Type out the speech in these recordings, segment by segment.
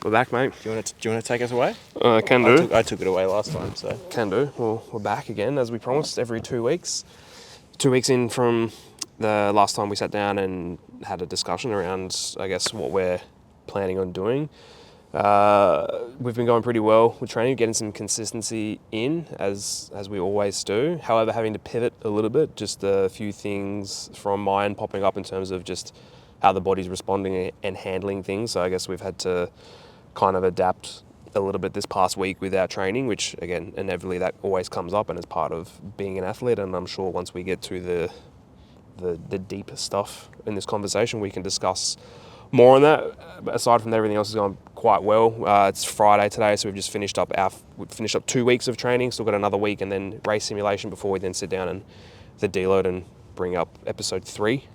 We're back, mate. Do you want to take us away? Can do. I took it away last time, so. Can do. Well, we're back again, as we promised, every 2 weeks. 2 weeks in from the last time we sat down and had a discussion around, I guess, what we're planning on doing. We've been going pretty well with training, getting some consistency in, as we always do. However, having to pivot a little bit, just a few things from my end popping up in terms of just how the body's responding and handling things. So I guess we've had to kind of adapt a little bit this past week with our training, which again, inevitably that always comes up and is part of being an athlete. And I'm sure once we get to the deeper stuff in this conversation, we can discuss more on that. Aside from that, everything else is going quite well. It's Friday today, so we've just finished up 2 weeks of training, still got another week, and then race simulation before we then sit down and the deload and bring up episode 3.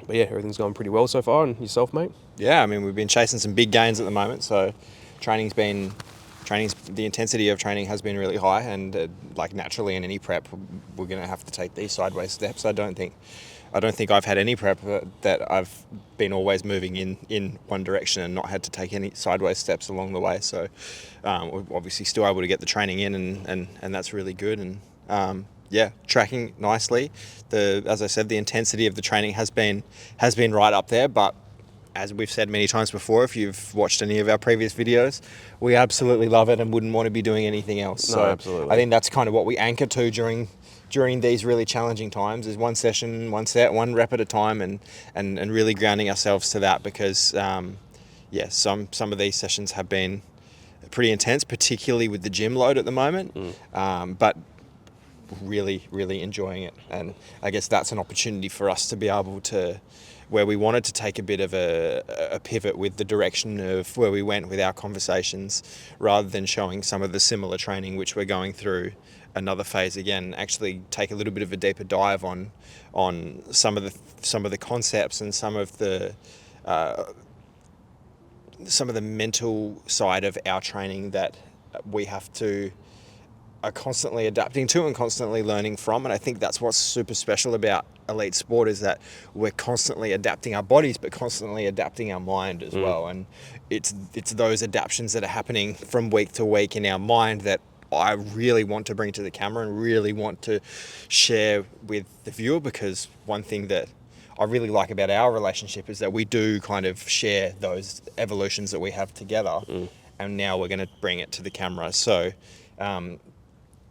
But yeah, everything's going pretty well so far. And yourself, mate? Yeah, I mean, we've been chasing some big gains at the moment, so the intensity of training has been really high, and like naturally in any prep, we're going to have to take these sideways steps. I don't think I've had any prep that I've been always moving in one direction and not had to take any sideways steps along the way. So we're obviously still able to get the training in, and that's really good. And yeah, tracking nicely. As I said, the intensity of the training has been right up there, but as we've said many times before, if you've watched any of our previous videos, we absolutely love it and wouldn't want to be doing anything else. No, so absolutely. I think that's kind of what we anchor to during these really challenging times, is one session, one set, one rep at a time, and really grounding ourselves to that, because some of these sessions have been pretty intense, particularly with the gym load at the moment. But really, really enjoying it. And I guess that's an opportunity for us to be able to, where we wanted to take a bit of a pivot with the direction of where we went with our conversations, rather than showing some of the similar training which we're going through another phase again, actually take a little bit of a deeper dive on some of the concepts and some of the mental side of our training that we are constantly adapting to and constantly learning from. And I think that's what's super special about elite sport, is that we're constantly adapting our bodies, but constantly adapting our mind as well. And it's those adaptations that are happening from week to week in our mind that I really want to bring to the camera and really want to share with the viewer, because one thing that I really like about our relationship is that we do kind of share those evolutions that we have together. And now we're going to bring it to the camera. So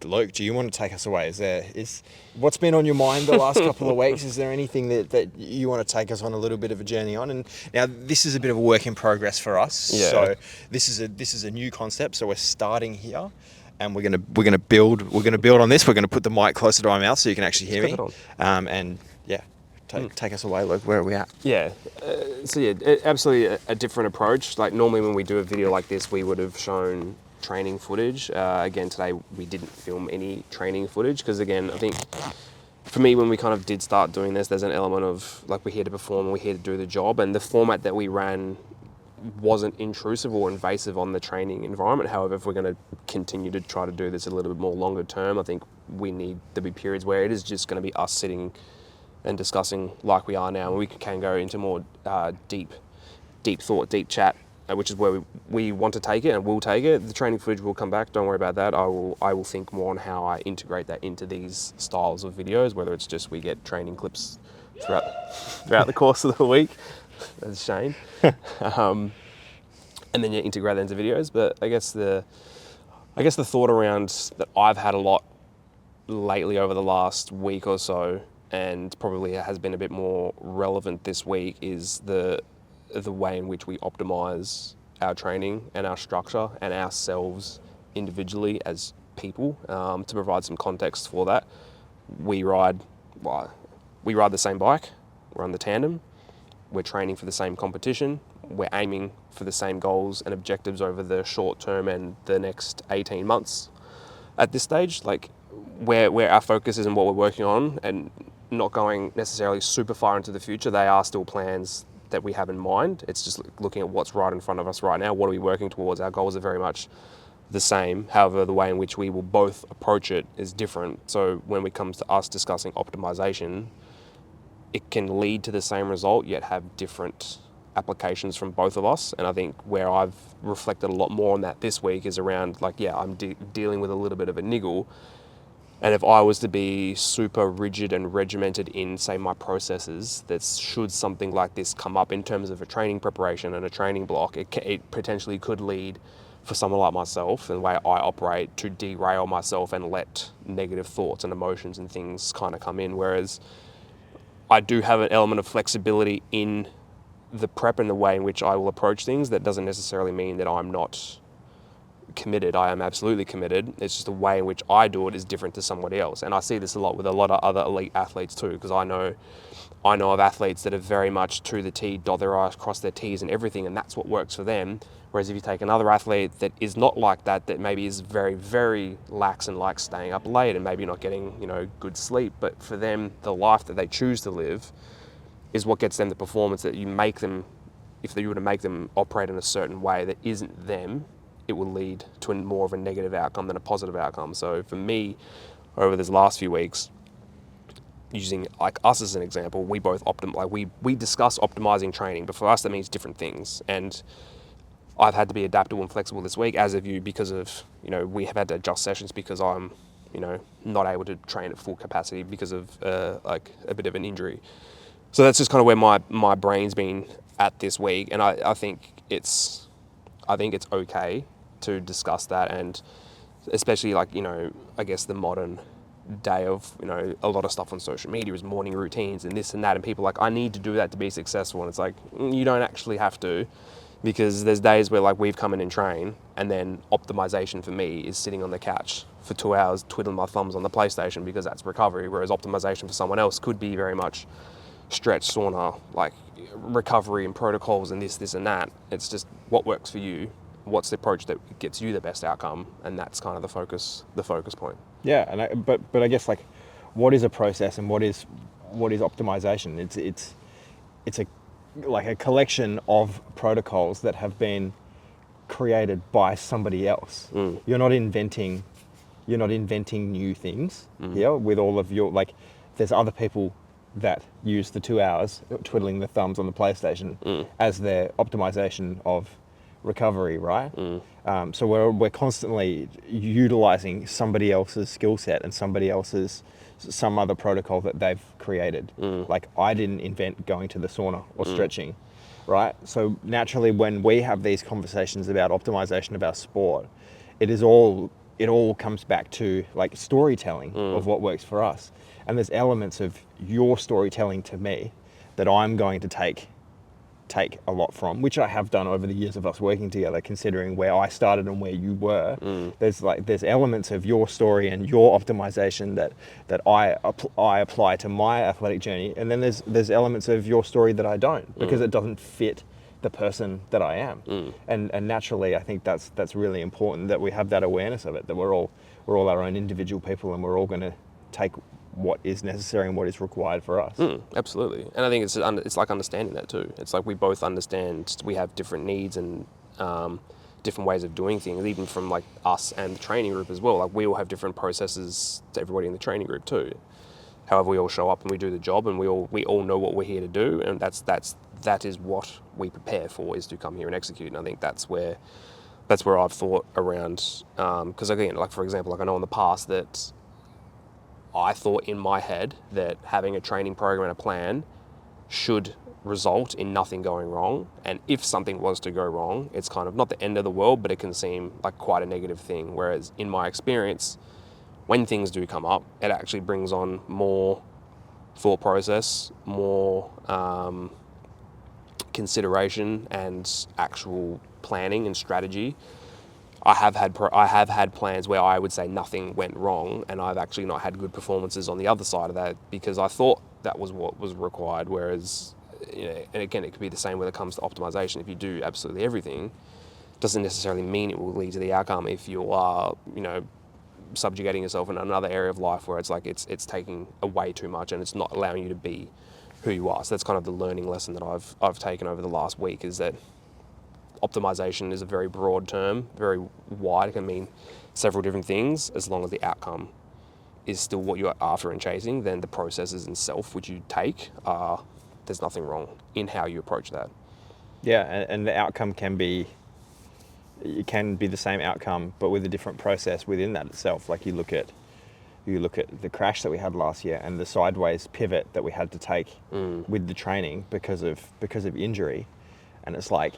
Luke, do you want to take us away? Is what's been on your mind the last couple of weeks? Is there anything that you want to take us on a little bit of a journey on? And now this is a bit of a work in progress for us. Yeah. So this is a new concept. So we're starting here, and we're gonna build on this. We're gonna put the mic closer to my mouth so you can actually hear me. And yeah, take us away, Luke. Where are we at? Yeah. Absolutely a different approach. Like normally when we do a video like this, we would have shown training footage. Again, today we didn't film any training footage, because again, I think for me, when we kind of did start doing this, there's an element of like, we're here to perform and we're here to do the job, and the format that we ran wasn't intrusive or invasive on the training environment. However, if we're going to continue to try to do this a little bit more longer term, I think we need to be periods where it is just going to be us sitting and discussing like we are now, and we can go into more deep thought, deep chat, which is where we want to take it, and we'll take it. The training footage will come back, don't worry about that. I will think more on how I integrate that into these styles of videos, whether it's just we get training clips throughout the course of the week. That's Shane. And then you integrate that into videos. But I guess the thought around that I've had a lot lately over the last week or so, and probably has been a bit more relevant this week, is the way in which we optimize our training and our structure and ourselves individually as people. To provide some context for that, we ride the same bike, we're on the tandem, we're training for the same competition, we're aiming for the same goals and objectives over the short term and the next 18 months. At this stage, like where our focus is and what we're working on, and not going necessarily super far into the future, they are still plans that we have in mind. It's just looking at what's right in front of us right now. What are we working towards? Our goals are very much the same. However, the way in which we will both approach it is different. So when it comes to us discussing optimization, it can lead to the same result yet have different applications from both of us. And I think where I've reflected a lot more on that this week is around like, yeah, I'm dealing with a little bit of a niggle. And if I was to be super rigid and regimented in, say, my processes, that should something like this come up in terms of a training preparation and a training block, it potentially could lead for someone like myself and the way I operate to derail myself and let negative thoughts and emotions and things kind of come in. Whereas I do have an element of flexibility in the prep and the way in which I will approach things. That doesn't necessarily mean that I'm not committed. I am absolutely committed. It's just the way in which I do it is different to somebody else. And I see this a lot with a lot of other elite athletes too, because I know of athletes that are very much to the T, dot their I's, cross their T's and everything, and that's what works for them. Whereas if you take another athlete that is not like that, that maybe is very, very lax and likes staying up late and maybe not getting, good sleep, but for them, the life that they choose to live is what gets them the performance that you make them, if you were to make them operate in a certain way that isn't them, it will lead to more of a negative outcome than a positive outcome. So for me, over these last few weeks, using like us as an example, we both we discuss optimizing training, but for us that means different things. And I've had to be adaptable and flexible this week, as have you, because of, we have had to adjust sessions because I'm, not able to train at full capacity because of like a bit of an injury. So that's just kind of where my brain's been at this week. And I think it's okay to discuss that, and especially like, I guess the modern day of, a lot of stuff on social media is morning routines and this and that, and people are like, I need to do that to be successful. And it's like, you don't actually have to, because there's days where like we've come in and train, and then optimization for me is sitting on the couch for 2 hours twiddling my thumbs on the PlayStation, because that's recovery. Whereas optimization for someone else could be very much stretch, sauna, like recovery and protocols and this and that. It's just what works for you, what's the approach that gets you the best outcome, and that's kind of the focus point. Yeah, and but I guess like, what is a process and what is optimization? It's a collection of protocols that have been created by somebody else. You're not inventing new things here with all of your, like, there's other people that use the 2 hours twiddling the thumbs on the PlayStation as their optimization of recovery, right? So we're constantly utilizing somebody else's skill set and some other protocol that they've created. Like, I didn't invent going to the sauna or stretching, right? So naturally, when we have these conversations about optimization of our sport, it all comes back to like storytelling of what works for us. And there's elements of your storytelling to me that I'm going to take a lot from, which I have done over the years of us working together, considering where I started and where you were. There's elements of your story and your optimization that I apply to my athletic journey, and then there's elements of your story that I don't, because it doesn't fit the person that I am. And naturally, I think that's really important, that we have that awareness of it, that we're all our own individual people, and we're all going to take what is necessary and what is required for us. Absolutely. And I think it's like understanding that too. It's like we both understand we have different needs and different ways of doing things, even from like us and the training group as well. Like, we all have different processes to everybody in the training group too. However, we all show up and we do the job, and we all know what we're here to do, and that is what we prepare for, is to come here and execute. And I think that's where I've thought around, because again, like for example, like I know in the past that I thought in my head that having a training program and a plan should result in nothing going wrong. And if something was to go wrong, it's kind of not the end of the world, but it can seem like quite a negative thing. Whereas in my experience, when things do come up, it actually brings on more thought process, more consideration and actual planning and strategy. I have had plans where I would say nothing went wrong, and I've actually not had good performances on the other side of that, because I thought that was what was required. Whereas, and again, it could be the same when it comes to optimization. If you do absolutely everything, doesn't necessarily mean it will lead to the outcome if you are, subjugating yourself in another area of life where it's like it's taking away too much and it's not allowing you to be who you are. So that's kind of the learning lesson that I've taken over the last week, is that optimization is a very broad term, very wide. It can mean several different things. As long as the outcome is still what you're after and chasing, then the processes in self which you take, there's nothing wrong in how you approach that. Yeah, and the outcome can be the same outcome, but with a different process within that itself. Like you look at the crash that we had last year and the sideways pivot that we had to take with the training because of injury, and it's like,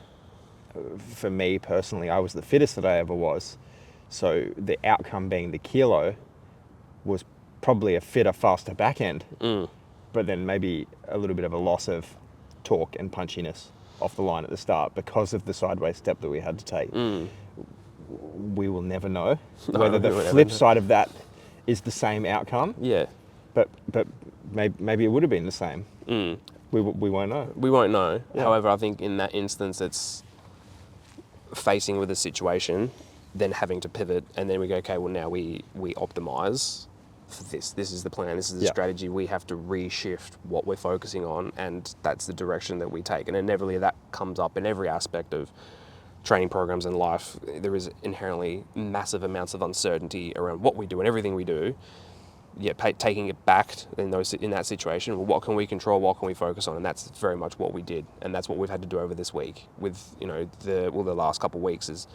for me personally, I was the fittest that I ever was, so the outcome being the kilo was probably a fitter, faster back end, but then maybe a little bit of a loss of torque and punchiness off the line at the start because of the sideways step that we had to take. We will never know whether the flip side of that is the same outcome. Yeah. But maybe it would have been the same. We won't know. We won't know. Yeah. However, I think in that instance, it's facing with a situation, then having to pivot, and then we go, okay, well now we optimize for this. This is the plan. This is the strategy. We have to reshift what we're focusing on, and that's the direction that we take. And inevitably, that comes up in every aspect of training programs in life. There is inherently massive amounts of uncertainty around what we do and everything we do. Yeah, taking it back in that situation. Well, what can we control? What can we focus on? And that's very much what we did, and that's what we've had to do over this week. With the last couple of weeks is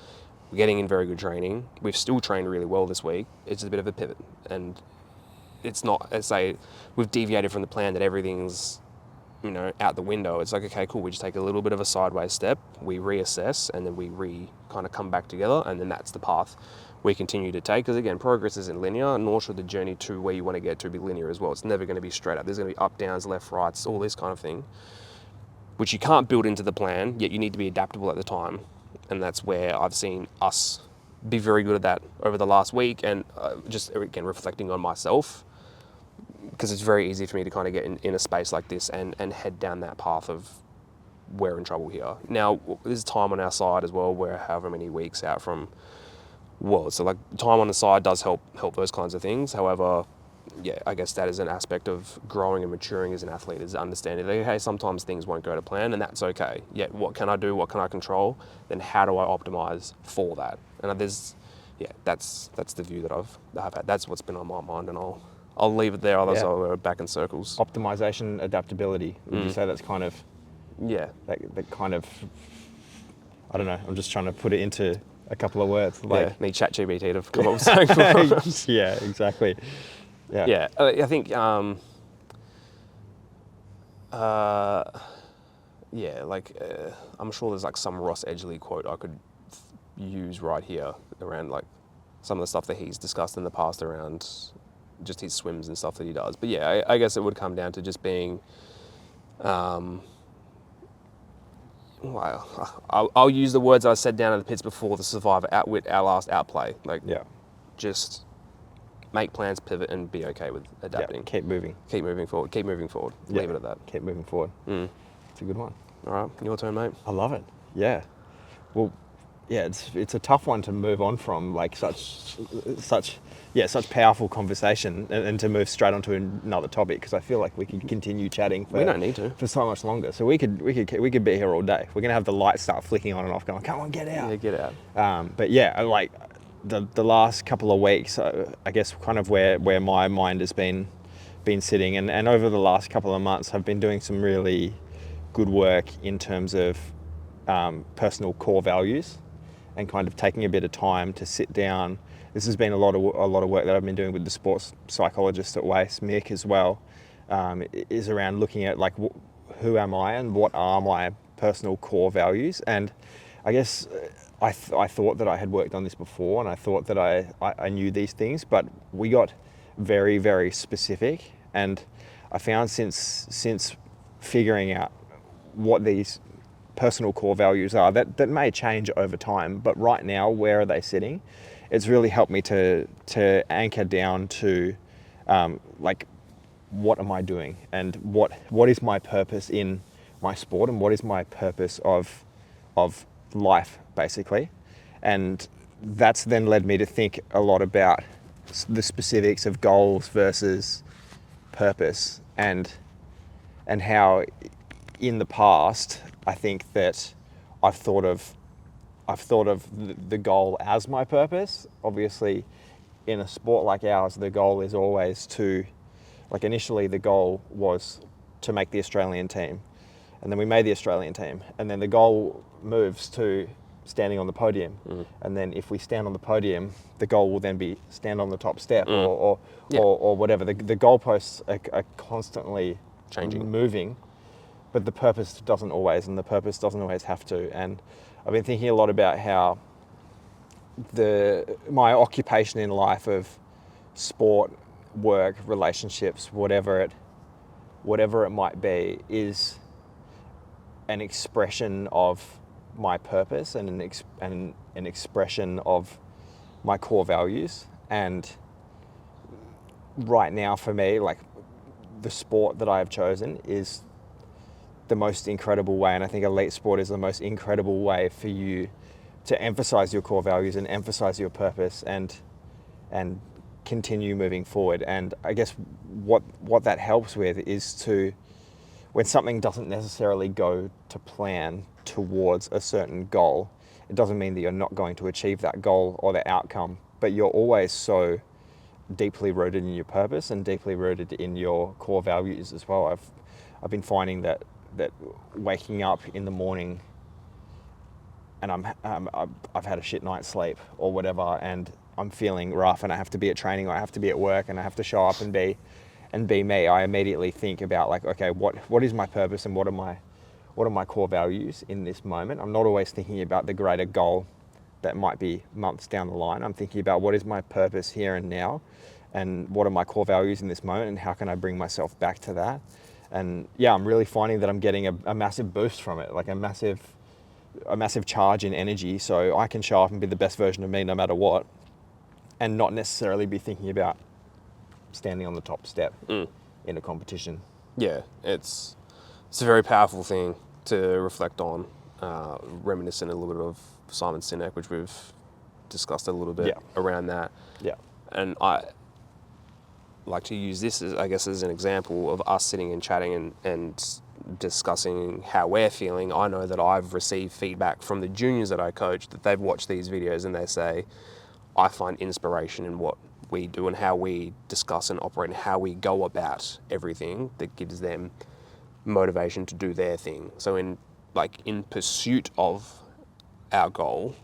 we're getting in very good training. We've still trained really well this week. It's just a bit of a pivot, and it's not as say we've deviated from the plan that everything's out the window. It's like, okay, cool. We just take a little bit of a sideways step. We reassess, and then we kind of come back together, and then that's the path we continue to take, because again, progress isn't linear, nor should the journey to where you want to get to be linear as well. It's never going to be straight up. There's going to be up, downs, left, rights, all this kind of thing, which you can't build into the plan, yet you need to be adaptable at the time. And that's where I've seen us be very good at that over the last week, and just, again, reflecting on myself, because it's very easy for me to kind of get in a space like this and head down that path of we're in trouble here. Now, there's time on our side as well. We're however many weeks out from Worlds, so like time on the side does help those kinds of things. However, yeah, I guess that is an aspect of growing and maturing as an athlete, is understanding that, okay, sometimes things won't go to plan, and that's okay. Yet, what can I do? What can I control? Then how do I optimize for that? And that's the view that I've had. That's what's been on my mind, and I'll leave it there. Otherwise, I'll back in circles. Optimization, adaptability. Would you say that's kind of that kind of? I don't know. I'm just trying to put it into a couple of words. Like, need ChatGPT to come up with something. Yeah, exactly. Yeah, I think, I'm sure there's like some Ross Edgley quote I could use right here around like some of the stuff that he's discussed in the past around just his swims and stuff that he does. But yeah, I guess it would come down to just being, I'll use the words I said down in the pits before, the survivor, outwit, outlast, outplay. Just make plans, pivot, and be okay with adapting. Keep moving forward. Leave it at that. Keep moving forward. It's a good one. All right, your turn, mate. I love it. Yeah. Well, yeah, it's a tough one to move on from, like such powerful conversation, and to move straight onto another topic, because I feel like we could continue chatting we don't need to for so much longer. So we could be here all day. We're gonna have the lights start flicking on and off, going, come on, get out. Yeah, get out. But yeah, like the last couple of weeks, I guess kind of where my mind has been sitting, and over the last couple of months, I've been doing some really good work in terms of personal core values, and kind of taking a bit of time to sit down. This has been a lot of work that I've been doing with the sports psychologist at Waste, Mick, as well. Is around looking at like who am I and what are my personal core values. And I guess I thought that I had worked on this before, and I thought that I knew these things, but we got very, very specific. And I found since figuring out what these personal core values are, that may change over time, but right now, where are they sitting? It's really helped me to anchor down to like, what am I doing, and what is my purpose in my sport, and what is my purpose of life, basically. And that's then led me to think a lot about the specifics of goals versus purpose, and how in the past I think that I've thought of the goal as my purpose. Obviously, in a sport like ours, the goal is always to, like, initially the goal was to make the Australian team, and then we made the Australian team, and then the goal moves to standing on the podium, and then if we stand on the podium, the goal will then be stand on the top step, or whatever. The goalposts are constantly Changing. moving, but the purpose doesn't always, and the purpose doesn't always have to. And I've been thinking a lot about how my occupation in life of sport, work, relationships, whatever it might be, is an expression of my purpose and an expression of my core values. And right now for me, like, the sport that I have chosen is the most incredible way, and I think elite sport is the most incredible way for you to emphasize your core values and emphasize your purpose and continue moving forward. And I guess what that helps with is to, when something doesn't necessarily go to plan towards a certain goal, it doesn't mean that you're not going to achieve that goal or the outcome, but you're always so deeply rooted in your purpose and deeply rooted in your core values as well. I've been finding that waking up in the morning and I've had a shit night's sleep or whatever, and I'm feeling rough and I have to be at training or I have to be at work and I have to show up and be me, I immediately think about, like, okay, what is my purpose and what are my core values in this moment? I'm not always thinking about the greater goal that might be months down the line. I'm thinking about what is my purpose here and now, and what are my core values in this moment, and how can I bring myself back to that? And yeah, I'm really finding that I'm getting a massive boost from it, like a massive charge in energy, so I can show up and be the best version of me no matter what, and not necessarily be thinking about standing on the top step in a competition. Yeah, it's a very powerful thing to reflect on, reminiscent a little bit of Simon Sinek, which we've discussed a little bit around that. Yeah. And I like to use this as, I guess, as an example of us sitting and chatting and discussing how we're feeling. I know that I've received feedback from the juniors that I coach that they've watched these videos and they say, I find inspiration in what we do and how we discuss and operate and how we go about everything that gives them motivation to do their thing. So in pursuit of our goal,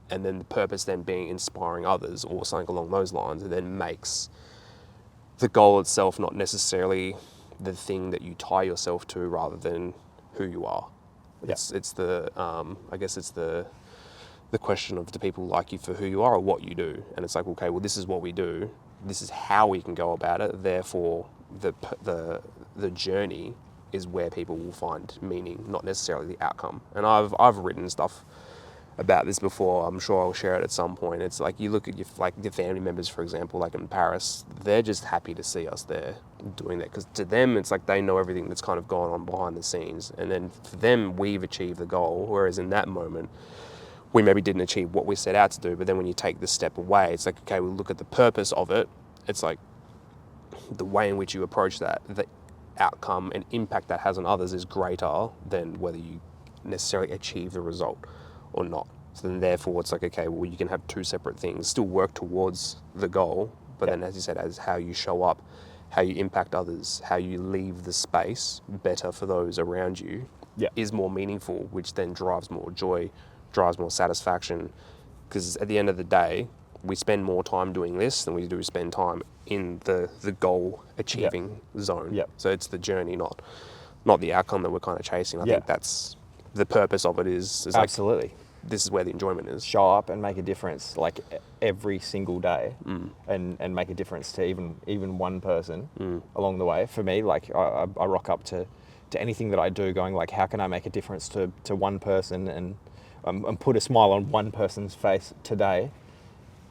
and then the purpose then being inspiring others or something along those lines, it then makes the goal itself not necessarily the thing that you tie yourself to, rather than who you are. Yeah. It's the I guess it's the question of, do people like you for who you are or what you do? And it's like, okay, well, this is what we do. This is how we can go about it. Therefore, the journey is where people will find meaning, not necessarily the outcome. And I've written stuff about this before. I'm sure I'll share it at some point. It's like, you look at your family members, for example, like in Paris, they're just happy to see us there doing that, because to them it's like they know everything that's kind of gone on behind the scenes, and then for them we've achieved the goal, whereas in that moment we maybe didn't achieve what we set out to do. But then when you take the step away, it's like, okay, we look at the purpose of it. It's like the way in which you approach that, the outcome and impact that has on others is greater than whether you necessarily achieve the result or not. So then therefore it's like, okay, well, you can have two separate things, still work towards the goal, but then, as you said, as how you show up, how you impact others, how you leave the space better for those around you is more meaningful, which then drives more joy, drives more satisfaction. Because at the end of the day, we spend more time doing this than we do spend time in the goal achieving zone. So it's the journey, not the outcome that we're kind of chasing. I think that's the purpose of it, is absolutely. Like, this is where the enjoyment is. Show up and make a difference, like, every single day, and make a difference to even one person along the way. For me, like, I rock up to anything that I do going, like, how can I make a difference to one person and put a smile on one person's face today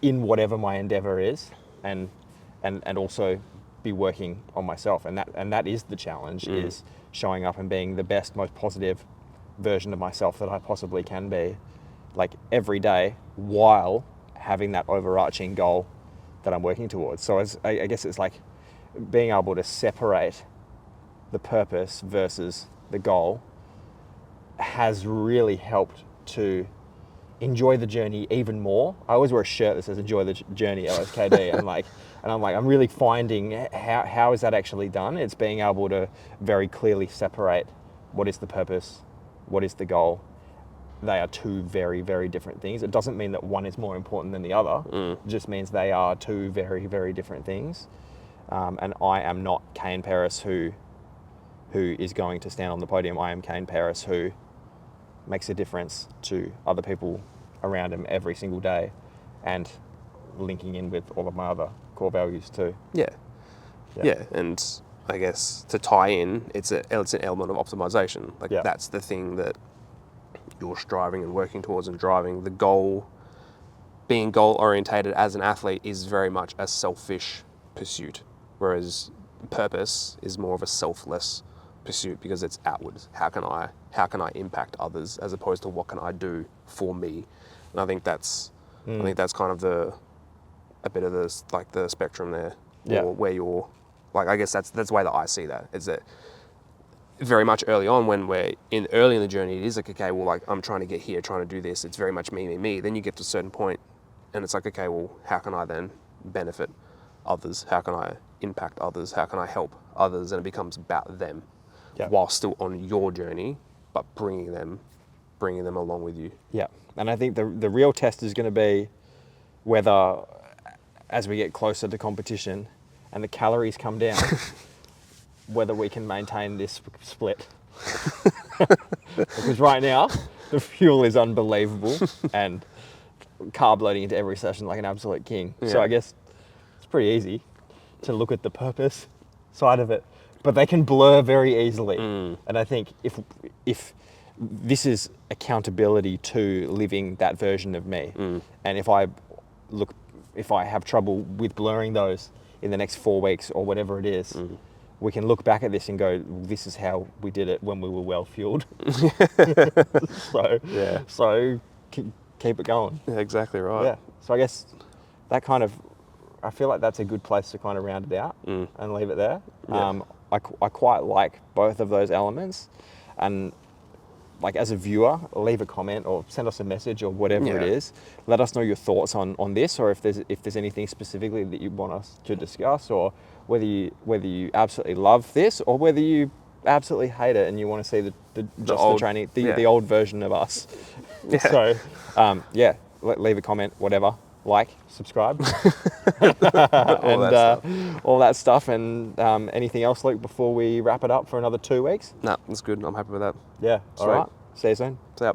in whatever my endeavor is, and also be working on myself. And that is the challenge, is showing up and being the best, most positive version of myself that I possibly can be, like, every day, while having that overarching goal that I'm working towards. So I guess it's like being able to separate the purpose versus the goal has really helped to enjoy the journey even more. I always wear a shirt that says "Enjoy the Journey" LSKD, and I'm really finding how is that actually done. It's being able to very clearly separate what is the purpose, what is the goal. They are two very, very different things. It doesn't mean that one is more important than the other. It just means they are two very, very different things. And I am not Kane Paris who is going to stand on the podium. I am Kane Paris who makes a difference to other people around him every single day, and linking in with all of my other core values too. Yeah. And I guess to tie in, it's an element of optimization. Like that's the thing that you're striving and working towards and driving. The goal, being goal orientated as an athlete, is very much a selfish pursuit, whereas purpose is more of a selfless pursuit because it's outwards. How can I impact others, as opposed to what can I do for me? And I think that's kind of a bit of the spectrum there, or where you're like, I guess that's the way that I see that, is that very much early on, when we're early in the journey, it is like, okay, well, like, I'm trying to get here, trying to do this. It's very much me. Then you get to a certain point and it's like, okay, well, how can I then benefit others? How can I impact others? How can I help others? And it becomes about them while still on your journey, but bringing them along with you. Yeah. And I think the real test is going to be whether, as we get closer to competition and the calories come down, whether we can maintain this split. Because right now, the fuel is unbelievable and carb loading into every session like an absolute king. Yeah. So I guess it's pretty easy to look at the purpose side of it, but they can blur very easily. And I think if this is accountability to living that version of me, and if I have trouble with blurring those in the next 4 weeks or whatever it is, we can look back at this and go, this is how we did it when we were well fueled. So keep it going. Yeah, exactly right. Yeah. So I guess that I feel like that's a good place to kind of round it out and leave it there. Yeah. I quite like both of those elements, and like, as a viewer, leave a comment or send us a message or whatever it is. Let us know your thoughts on this, or if there's anything specifically that you want us to discuss, or whether you absolutely love this, or whether you absolutely hate it and you want to see the old version of us. So, leave a comment, whatever, like, subscribe, all that stuff. And anything else, Luke, before we wrap it up for another 2 weeks? No, that's good. I'm happy with that. Yeah. Sweet. All right. See you soon. See ya.